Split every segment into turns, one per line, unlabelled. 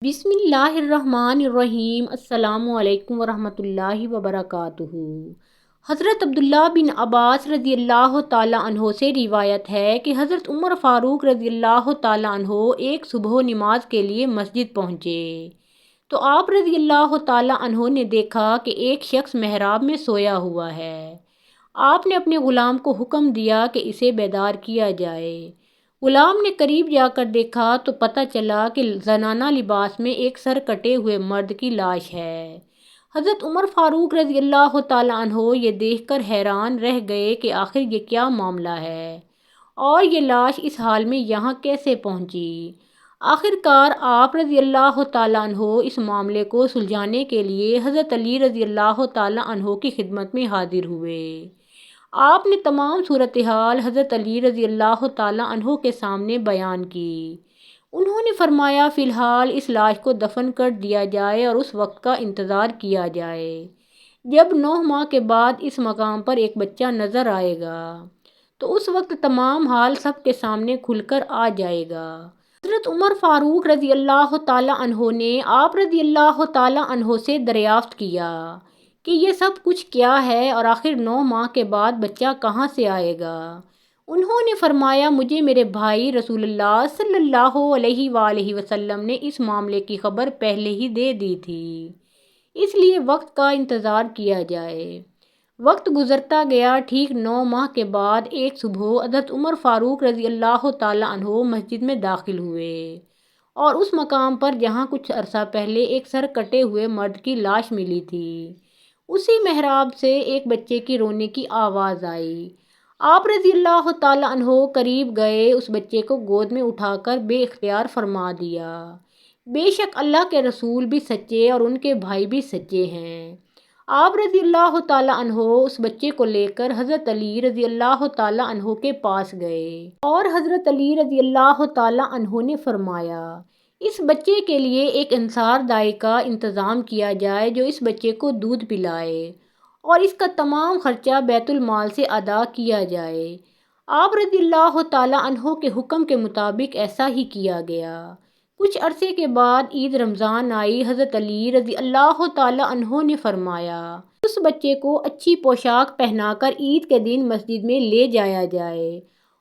بسم اللہ الرحمن الرحیم۔ السلام علیکم ورحمۃ اللہ وبرکاتہ۔ حضرت عبداللہ بن عباس رضی اللہ تعالیٰ عنہ سے روایت ہے کہ حضرت عمر فاروق رضی اللہ تعالیٰ عنہ ایک صبح نماز کے لیے مسجد پہنچے تو آپ رضی اللہ تعالیٰ عنہ نے دیکھا کہ ایک شخص محراب میں سویا ہوا ہے۔ آپ نے اپنے غلام کو حکم دیا کہ اسے بیدار کیا جائے۔ غلام نے قریب جا کر دیکھا تو پتہ چلا کہ زنانہ لباس میں ایک سر کٹے ہوئے مرد کی لاش ہے۔ حضرت عمر فاروق رضی اللہ تعالیٰ عنہ یہ دیکھ کر حیران رہ گئے کہ آخر یہ کیا معاملہ ہے اور یہ لاش اس حال میں یہاں کیسے پہنچی۔ آخر کار آپ رضی اللہ تعالیٰ عنہ اس معاملے کو سلجھانے کے لیے حضرت علی رضی اللہ تعالیٰ عنہ کی خدمت میں حاضر ہوئے۔ آپ نے تمام صورتحال حضرت علی رضی اللہ تعالیٰ عنہ کے سامنے بیان کی۔ انہوں نے فرمایا فی الحال اس لاش کو دفن کر دیا جائے اور اس وقت کا انتظار کیا جائے جب 9 ماہ کے بعد اس مقام پر ایک بچہ نظر آئے گا تو اس وقت تمام حال سب کے سامنے کھل کر آ جائے گا۔ حضرت عمر فاروق رضی اللہ تعالیٰ عنہ نے آپ رضی اللہ تعالیٰ عنہ سے دریافت کیا کہ یہ سب کچھ کیا ہے اور آخر 9 ماہ کے بعد بچہ کہاں سے آئے گا۔ انہوں نے فرمایا مجھے میرے بھائی رسول اللہ صلی اللہ علیہ وآلہ وسلم نے اس معاملے کی خبر پہلے ہی دے دی تھی، اس لیے وقت کا انتظار کیا جائے۔ وقت گزرتا گیا۔ ٹھیک 9 ماہ کے بعد ایک صبح حضرت عمر فاروق رضی اللہ تعالیٰ عنہ مسجد میں داخل ہوئے اور اس مقام پر جہاں کچھ عرصہ پہلے ایک سر کٹے ہوئے مرد کی لاش ملی تھی اسی محراب سے ایک بچے کی رونے کی آواز آئی۔ آپ رضی اللہ تعالیٰ عنہ قریب گئے، اس بچے کو گود میں اٹھا کر بے اختیار فرما دیا بے شک اللہ کے رسول بھی سچے اور ان کے بھائی بھی سچے ہیں۔ آپ رضی اللہ تعالیٰ عنہ اس بچے کو لے کر حضرت علی رضی اللہ تعالیٰ عنہ کے پاس گئے اور حضرت علی رضی اللہ تعالیٰ عنہ نے فرمایا اس بچے کے لیے ایک انصار دائی کا انتظام کیا جائے جو اس بچے کو دودھ پلائے اور اس کا تمام خرچہ بیت المال سے ادا کیا جائے۔ آپ رضی اللہ تعالیٰ عنہ کے حکم کے مطابق ایسا ہی کیا گیا۔ کچھ عرصے کے بعد عید رمضان آئی۔ حضرت علی رضی اللہ تعالیٰ عنہ نے فرمایا اس بچے کو اچھی پوشاک پہنا کر عید کے دن مسجد میں لے جایا جائے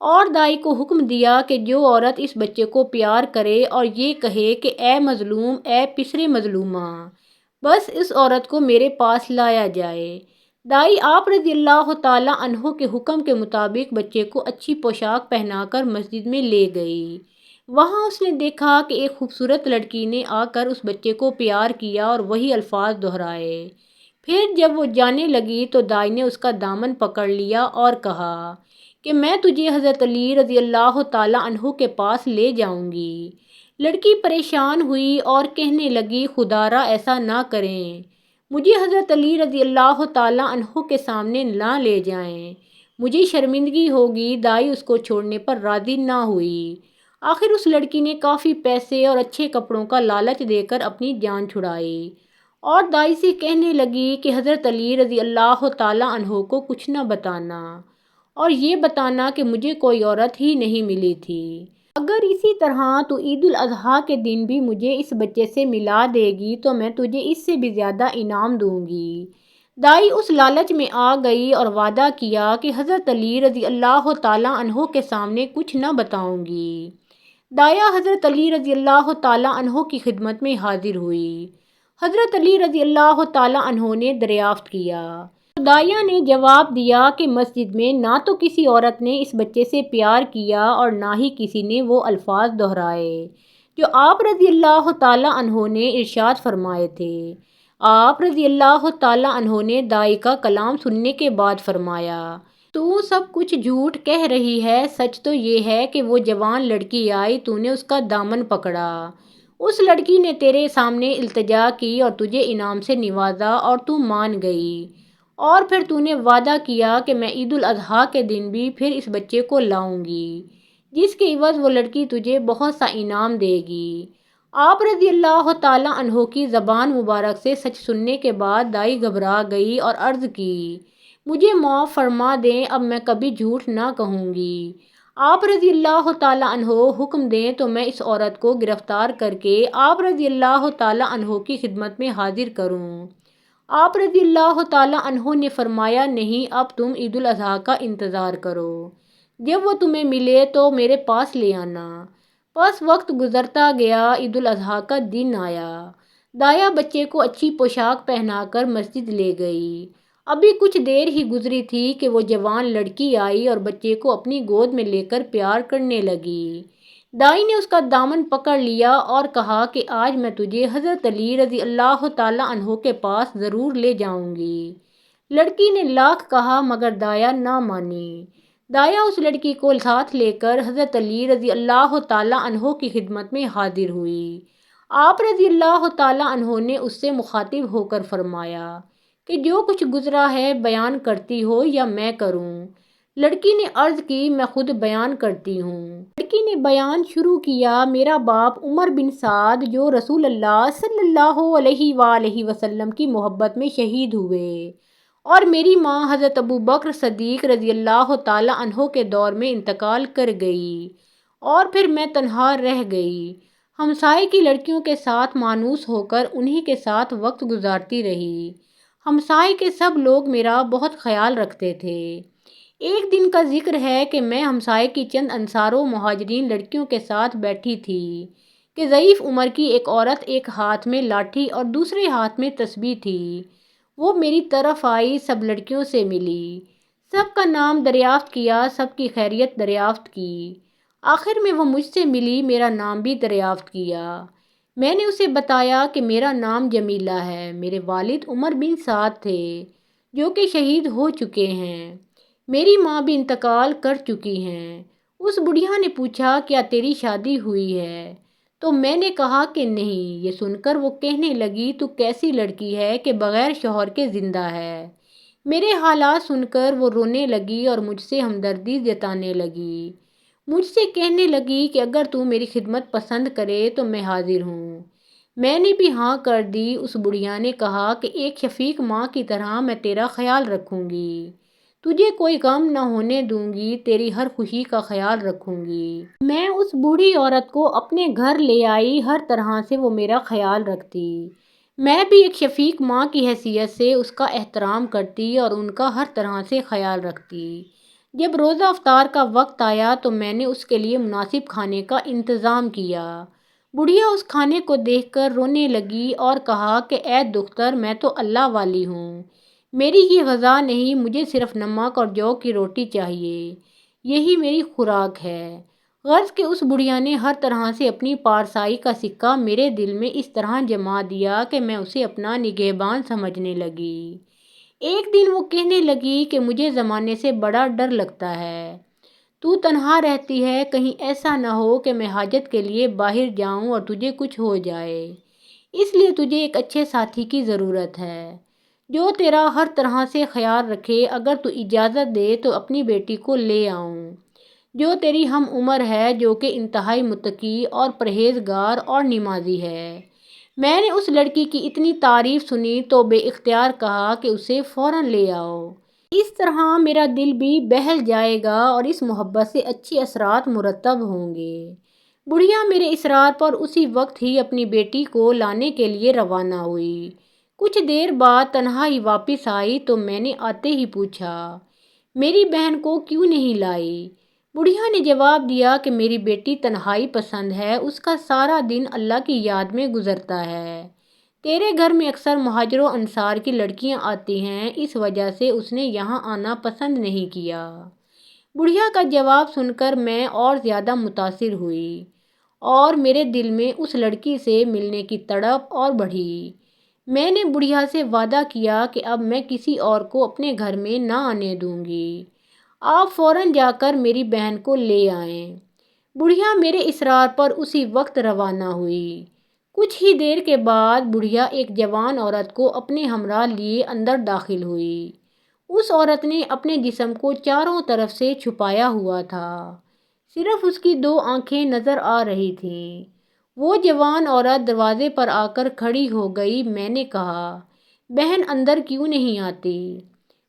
اور دائی کو حکم دیا کہ جو عورت اس بچے کو پیار کرے اور یہ کہے کہ اے مظلوم، اے پسرے مظلومہ، بس اس عورت کو میرے پاس لایا جائے۔ دائی آپ رضی اللہ تعالیٰ عنہ کے حکم کے مطابق بچے کو اچھی پوشاک پہنا کر مسجد میں لے گئی۔ وہاں اس نے دیکھا کہ ایک خوبصورت لڑکی نے آ کر اس بچے کو پیار کیا اور وہی الفاظ دہرائے۔ پھر جب وہ جانے لگی تو دائی نے اس کا دامن پکڑ لیا اور کہا کہ میں تجھے حضرت علی رضی اللہ تعالیٰ عنہ کے پاس لے جاؤں گی۔ لڑکی پریشان ہوئی اور کہنے لگی خدارا ایسا نہ کریں، مجھے حضرت علی رضی اللہ تعالیٰ عنہ کے سامنے نہ لے جائیں، مجھے شرمندگی ہوگی۔ دائی اس کو چھوڑنے پر راضی نہ ہوئی۔ آخر اس لڑکی نے کافی پیسے اور اچھے کپڑوں کا لالچ دے کر اپنی جان چھڑائی اور دائی سے کہنے لگی کہ حضرت علی رضی اللہ تعالیٰ عنہ کو کچھ نہ بتانا اور یہ بتانا کہ مجھے کوئی عورت ہی نہیں ملی تھی۔ اگر اسی طرح تو عید الاضحیٰ کے دن بھی مجھے اس بچے سے ملا دے گی تو میں تجھے اس سے بھی زیادہ انعام دوں گی۔ دائی اس لالچ میں آ گئی اور وعدہ کیا کہ حضرت علی رضی اللہ تعالیٰ عنہ کے سامنے کچھ نہ بتاؤں گی۔ دایا حضرت علی رضی اللہ تعالیٰ عنہ کی خدمت میں حاضر ہوئی۔ حضرت علی رضی اللہ تعالیٰ عنہ نے دریافت کیا تو دایا نے جواب دیا کہ مسجد میں نہ تو کسی عورت نے اس بچے سے پیار کیا اور نہ ہی کسی نے وہ الفاظ دہرائے جو آپ رضی اللہ تعالیٰ عنہ نے ارشاد فرمائے تھے۔ آپ رضی اللہ تعالیٰ عنہ نے دائی کا کلام سننے کے بعد فرمایا تو سب کچھ جھوٹ کہہ رہی ہے، سچ تو یہ ہے کہ وہ جوان لڑکی آئی، تو نے اس کا دامن پکڑا، اس لڑکی نے تیرے سامنے التجا کی اور تجھے انعام سے نوازا اور تو مان گئی اور پھر تو نے وعدہ کیا کہ میں عید الاضحیٰ کے دن بھی پھر اس بچے کو لاؤں گی جس کے عوض وہ لڑکی تجھے بہت سا انعام دے گی۔ آپ رضی اللہ تعالیٰ عنہ کی زبان مبارک سے سچ سننے کے بعد دائی گھبرا گئی اور عرض کی مجھے معاف فرما دیں، اب میں کبھی جھوٹ نہ کہوں گی۔ آپ رضی اللہ تعالیٰ عنہ حکم دیں تو میں اس عورت کو گرفتار کر کے آپ رضی اللہ تعالیٰ عنہ کی خدمت میں حاضر کروں۔ آپ رضی اللہ تعالیٰ عنہ نے فرمایا، نہیں، اب تم عید الاضحیٰ کا انتظار کرو، جب وہ تمہیں ملے تو میرے پاس لے آنا۔ بس وقت گزرتا گیا، عید الاضحیٰ کا دن آیا۔ دایا بچے کو اچھی پوشاک پہنا کر مسجد لے گئی۔ ابھی کچھ دیر ہی گزری تھی کہ وہ جوان لڑکی آئی اور بچے کو اپنی گود میں لے کر پیار کرنے لگی۔ دائی نے اس کا دامن پکڑ لیا اور کہا کہ آج میں تجھے حضرت علی رضی اللہ تعالیٰ عنہ کے پاس ضرور لے جاؤں گی۔ لڑکی نے لاکھ کہا مگر دایا نہ مانی۔ دایا اس لڑکی کو ساتھ لے کر حضرت علی رضی اللہ تعالیٰ عنہ کی خدمت میں حاضر ہوئی۔ آپ رضی اللہ تعالیٰ عنہ نے اس سے مخاطب ہو کر فرمایا کہ جو کچھ گزرا ہے بیان کرتی ہو یا میں کروں؟ لڑکی نے عرض کی، میں خود بیان کرتی ہوں۔ لڑکی نے بیان شروع کیا، میرا باپ عمر بن سعد جو رسول اللہ صلی اللہ علیہ وآلہ وسلم کی محبت میں شہید ہوئے، اور میری ماں حضرت ابو بکر صدیق رضی اللہ تعالیٰ عنہ کے دور میں انتقال کر گئی، اور پھر میں تنہا رہ گئی۔ ہمسائے کی لڑکیوں کے ساتھ مانوس ہو کر انہی کے ساتھ وقت گزارتی رہی۔ ہمسائے کے سب لوگ میرا بہت خیال رکھتے تھے۔ ایک دن کا ذکر ہے کہ میں ہمسائے کی چند انصار و مہاجرین لڑکیوں کے ساتھ بیٹھی تھی کہ ضعیف عمر کی ایک عورت ایک ہاتھ میں لاٹھی اور دوسرے ہاتھ میں تسبیح تھی۔ وہ میری طرف آئی، سب لڑکیوں سے ملی، سب کا نام دریافت کیا، سب کی خیریت دریافت کی۔ آخر میں وہ مجھ سے ملی، میرا نام بھی دریافت کیا۔ میں نے اسے بتایا کہ میرا نام جمیلہ ہے، میرے والد عمر بن سعد تھے جو کہ شہید ہو چکے ہیں، میری ماں بھی انتقال کر چکی ہیں۔ اس بڑھیا نے پوچھا، کیا تیری شادی ہوئی ہے؟ تو میں نے کہا کہ نہیں۔ یہ سن کر وہ کہنے لگی، تو کیسی لڑکی ہے کہ بغیر شوہر کے زندہ ہے؟ میرے حالات سن کر وہ رونے لگی اور مجھ سے ہمدردی جتانے لگی۔ مجھ سے کہنے لگی کہ اگر تو میری خدمت پسند کرے تو میں حاضر ہوں۔ میں نے بھی ہاں کر دی۔ اس بڑھیا نے کہا کہ ایک شفیق ماں کی طرح میں تیرا خیال رکھوں گی، تجھے کوئی غم نہ ہونے دوں گی، تیری ہر خوشی کا خیال رکھوں گی۔ میں اس بوڑھی عورت کو اپنے گھر لے آئی، ہر طرح سے وہ میرا خیال رکھتی۔ میں بھی ایک شفیق ماں کی حیثیت سے اس کا احترام کرتی اور ان کا ہر طرح سے خیال رکھتی۔ جب روزہ افطار کا وقت آیا تو میں نے اس کے لیے مناسب کھانے کا انتظام کیا۔ بڑھیا اس کھانے کو دیکھ کر رونے لگی اور کہا کہ اے دختر، میں تو اللہ والی ہوں، میری یہ غذا نہیں، مجھے صرف نمک اور جو کی روٹی چاہیے، یہی میری خوراک ہے۔ غرض کہ اس بڑھیا نے ہر طرح سے اپنی پارسائی کا سکہ میرے دل میں اس طرح جما دیا کہ میں اسے اپنا نگہبان سمجھنے لگی۔ ایک دن وہ کہنے لگی کہ مجھے زمانے سے بڑا ڈر لگتا ہے، تو تنہا رہتی ہے، کہیں ایسا نہ ہو کہ میں حاجت کے لیے باہر جاؤں اور تجھے کچھ ہو جائے، اس لیے تجھے ایک اچھے ساتھی کی ضرورت ہے جو تیرا ہر طرح سے خیال رکھے۔ اگر تو اجازت دے تو اپنی بیٹی کو لے آؤں جو تیری ہم عمر ہے، جو کہ انتہائی متقی اور پرہیزگار اور نمازی ہے۔ میں نے اس لڑکی کی اتنی تعریف سنی تو بے اختیار کہا کہ اسے فوراً لے آؤ، اس طرح میرا دل بھی بہل جائے گا اور اس محبت سے اچھے اثرات مرتب ہوں گے۔ بڑھیا میرے اصرار پر اسی وقت ہی اپنی بیٹی کو لانے کے لیے روانہ ہوئی۔ کچھ دیر بعد تنہا ہی واپس آئی تو میں نے آتے ہی پوچھا، میری بہن کو کیوں نہیں لائی؟ بڑھیا نے جواب دیا کہ میری بیٹی تنہائی پسند ہے، اس کا سارا دن اللہ کی یاد میں گزرتا ہے، تیرے گھر میں اکثر مہاجر و انصار کی لڑکیاں آتی ہیں، اس وجہ سے اس نے یہاں آنا پسند نہیں کیا۔ بڑھیا کا جواب سن کر میں اور زیادہ متاثر ہوئی اور میرے دل میں اس لڑکی سے ملنے کی تڑپ اور بڑھی۔ میں نے بڑھیا سے وعدہ کیا کہ اب میں کسی اور کو اپنے گھر میں نہ آنے دوں گی، آپ فوراً جا کر میری بہن کو لے آئیں۔ بڑھیا میرے اصرار پر اسی وقت روانہ ہوئی۔ کچھ ہی دیر کے بعد بڑھیا ایک جوان عورت کو اپنے ہمراہ لیے اندر داخل ہوئی۔ اس عورت نے اپنے جسم کو چاروں طرف سے چھپایا ہوا تھا، صرف اس کی 2 آنکھیں نظر آ رہی تھیں۔ وہ جوان عورت دروازے پر آ کر کھڑی ہو گئی۔ میں نے کہا، بہن اندر کیوں نہیں آتی؟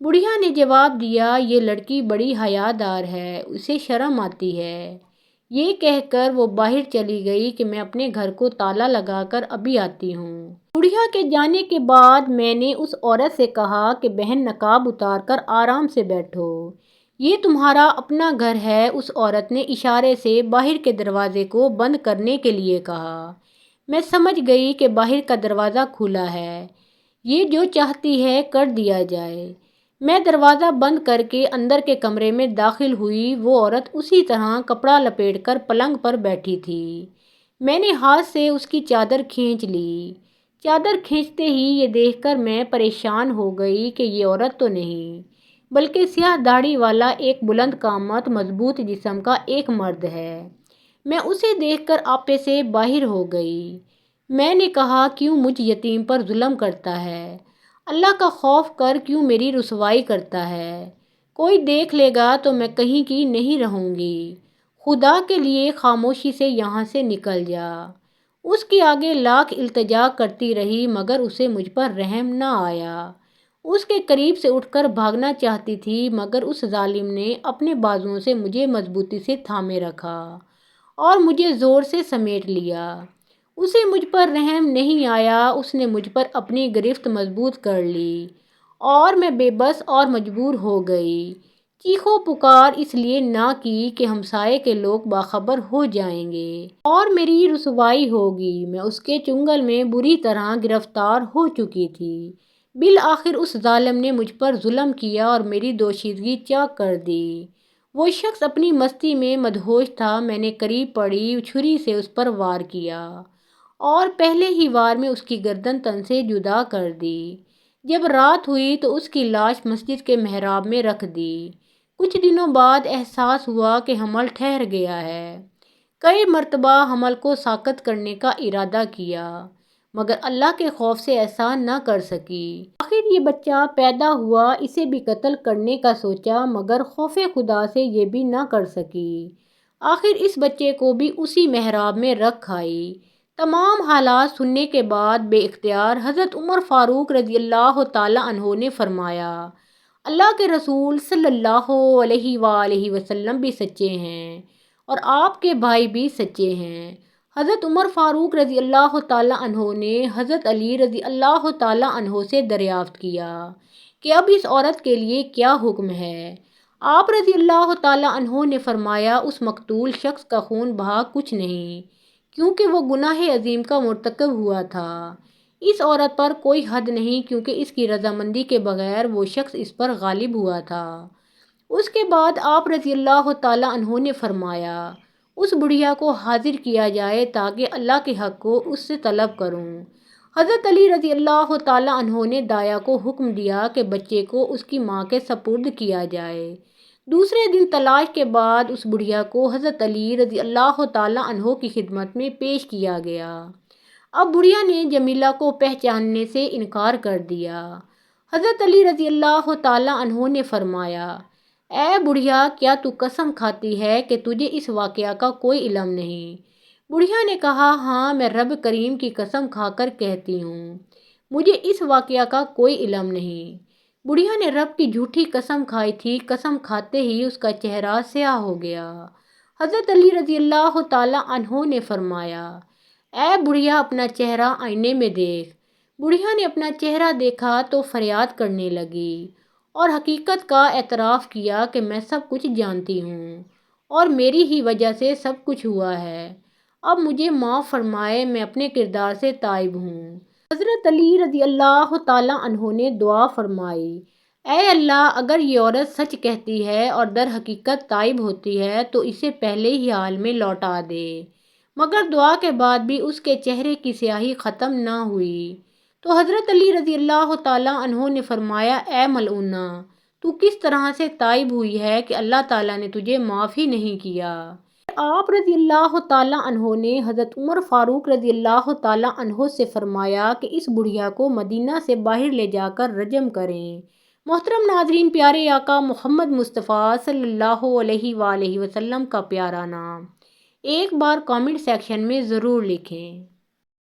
بڑھیا نے جواب دیا، یہ لڑکی بڑی حیادار ہے، اسے شرم آتی ہے۔ یہ کہہ کر وہ باہر چلی گئی کہ میں اپنے گھر کو تالا لگا کر ابھی آتی ہوں۔ بڑھیا کے جانے کے بعد میں نے اس عورت سے کہا کہ بہن نقاب اتار کر آرام سے بیٹھو، یہ تمہارا اپنا گھر ہے۔ اس عورت نے اشارے سے باہر کے دروازے کو بند کرنے کے لیے کہا۔ میں سمجھ گئی کہ باہر کا دروازہ کھلا ہے، یہ جو چاہتی ہے کر دیا جائے۔ میں دروازہ بند کر کے اندر کے کمرے میں داخل ہوئی۔ وہ عورت اسی طرح کپڑا لپیٹ کر پلنگ پر بیٹھی تھی۔ میں نے ہاتھ سے اس کی چادر کھینچ لی۔ چادر کھینچتے ہی یہ دیکھ کر میں پریشان ہو گئی کہ یہ عورت تو نہیں، بلکہ سیاہ داڑھی والا ایک بلند قامت مضبوط جسم کا ایک مرد ہے۔ میں اسے دیکھ کر آپے سے باہر ہو گئی۔ میں نے کہا، کیوں مجھ یتیم پر ظلم کرتا ہے؟ اللہ کا خوف کر کیوں میری رسوائی کرتا ہے؟ کوئی دیکھ لے گا تو میں کہیں کی نہیں رہوں گی۔ خدا کے لیے خاموشی سے یہاں سے نکل جا۔ اس کے آگے لاکھ التجا کرتی رہی مگر اسے مجھ پر رحم نہ آیا۔ اس کے قریب سے اٹھ کر بھاگنا چاہتی تھی مگر اس ظالم نے اپنے بازوؤں سے مجھے مضبوطی سے تھامے رکھا اور مجھے زور سے سمیٹ لیا۔ اسے مجھ پر رحم نہیں آیا، اس نے مجھ پر اپنی گرفت مضبوط کر لی اور میں بے بس اور مجبور ہو گئی۔ چیخو پکار اس لیے نہ کی کہ ہمسائے کے لوگ باخبر ہو جائیں گے اور میری رسوائی ہوگی۔ میں اس کے چنگل میں بری طرح گرفتار ہو چکی تھی۔ بالآخر اس ظالم نے مجھ پر ظلم کیا اور میری دوشیزگی چاک کر دی۔ وہ شخص اپنی مستی میں مدہوش تھا۔ میں نے قریب پڑی چھری سے اس پر وار کیا اور پہلے ہی وار میں اس کی گردن تن سے جدا کر دی۔ جب رات ہوئی تو اس کی لاش مسجد کے محراب میں رکھ دی۔ کچھ دنوں بعد احساس ہوا کہ حمل ٹھہر گیا ہے۔ کئی مرتبہ حمل کو ساقط کرنے کا ارادہ کیا مگر اللہ کے خوف سے ایسا نہ کر سکی۔ آخر یہ بچہ پیدا ہوا، اسے بھی قتل کرنے کا سوچا مگر خوف خدا سے یہ بھی نہ کر سکی۔ آخر اس بچے کو بھی اسی محراب میں رکھ آئی۔ تمام حالات سننے کے بعد بے اختیار حضرت عمر فاروق رضی اللہ تعالیٰ عنہ نے فرمایا، اللہ کے رسول صلی اللہ علیہ وآلہ وسلم بھی سچے ہیں اور آپ کے بھائی بھی سچے ہیں۔ حضرت عمر فاروق رضی اللہ تعالیٰ عنہ نے حضرت علی رضی اللہ تعالیٰ عنہ سے دریافت کیا کہ اب اس عورت کے لیے کیا حکم ہے؟ آپ رضی اللہ تعالیٰ عنہ نے فرمایا، اس مقتول شخص کا خون بہا کچھ نہیں کیونکہ وہ گناہ عظیم کا مرتکب ہوا تھا۔ اس عورت پر کوئی حد نہیں کیونکہ اس کی رضامندی کے بغیر وہ شخص اس پر غالب ہوا تھا۔ اس کے بعد آپ رضی اللہ تعالیٰ عنہ نے فرمایا، اس بڑھیا کو حاضر کیا جائے تاکہ اللہ کے حق کو اس سے طلب کروں۔ حضرت علی رضی اللہ تعالیٰ عنہ نے دایا کو حکم دیا کہ بچے کو اس کی ماں کے سپرد کیا جائے۔ دوسرے دن تلاش کے بعد اس بڑھیا کو حضرت علی رضی اللہ تعالیٰ عنہ کی خدمت میں پیش کیا گیا۔ اب بڑھیا نے جمیلہ کو پہچاننے سے انکار کر دیا۔ حضرت علی رضی اللہ تعالیٰ عنہ نے فرمایا، اے بڑھیا، کیا تو قسم کھاتی ہے کہ تجھے اس واقعہ کا کوئی علم نہیں؟ بڑھیا نے کہا، ہاں، میں رب کریم کی قسم کھا کر کہتی ہوں، مجھے اس واقعہ کا کوئی علم نہیں۔ بڑھیا نے رب کی جھوٹی قسم کھائی تھی۔ قسم کھاتے ہی اس کا چہرہ سیاہ ہو گیا۔ حضرت علی رضی اللہ تعالیٰ عنہ نے فرمایا، اے بڑھیا، اپنا چہرہ آئینے میں دیکھ۔ بڑھیا نے اپنا چہرہ دیکھا تو فریاد کرنے لگی اور حقیقت کا اعتراف کیا کہ میں سب کچھ جانتی ہوں اور میری ہی وجہ سے سب کچھ ہوا ہے۔ اب مجھے معاف فرمائے، میں اپنے کردار سے تائب ہوں۔ حضرت علی رضی اللہ تعالیٰ عنہ نے دعا فرمائی، اے اللہ، اگر یہ عورت سچ کہتی ہے اور در حقیقت تائب ہوتی ہے تو اسے پہلے ہی حال میں لوٹا دے۔ مگر دعا کے بعد بھی اس کے چہرے کی سیاہی ختم نہ ہوئی تو حضرت علی رضی اللہ تعالیٰ عنہ نے فرمایا، اے ملعونہ، تو کس طرح سے تائب ہوئی ہے کہ اللہ تعالیٰ نے تجھے معاف ہی نہیں کیا؟ آپ رضی اللہ تعالیٰ عنہ نے حضرت عمر فاروق رضی اللہ تعالیٰ عنہ سے فرمایا کہ اس بڑھیا کو مدینہ سے باہر لے جا کر رجم کریں۔ محترم ناظرین، پیارے آقا محمد مصطفیٰ صلی اللہ علیہ وآلہ وسلم کا پیارا نام ایک بار کامنٹ سیکشن میں ضرور لکھیں۔